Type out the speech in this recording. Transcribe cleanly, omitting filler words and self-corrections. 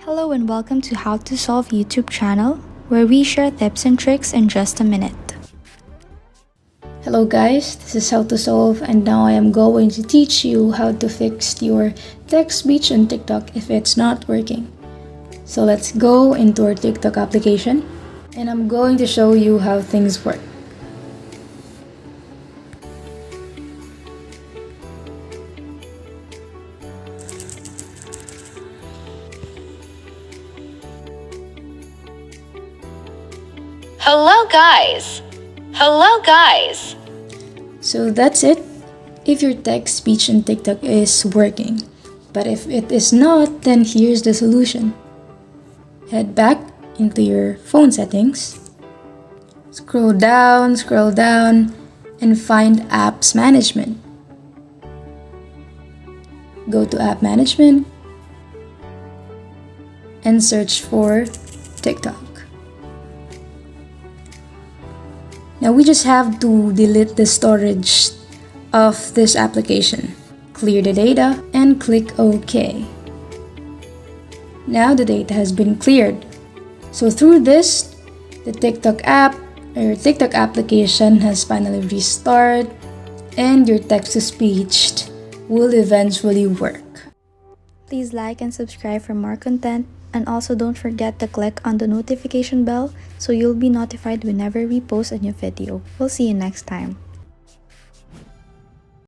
Hello and welcome to How to Solve YouTube channel, where we share tips and tricks in just a minute. Hello guys, this is How to Solve, and now I am going to teach you how to fix your text speech on TikTok if it's not working. So let's go into our TikTok application and I'm going to show you how things work. Hello guys! So that's it if your text speech on TikTok is working. But if it is not, then here's the solution. Head back into your phone settings. Scroll down, and find Apps Management. Go to App Management and search for TikTok. Now we just have to delete the storage of this application. Clear the data and click OK. Now the data has been cleared. So through this, the TikTok app or your TikTok application has finally restarted and your text-to-speech will eventually work. Please like and subscribe for more content, and also don't forget to click on the notification bell so you'll be notified whenever we post a new video. We'll see you next time.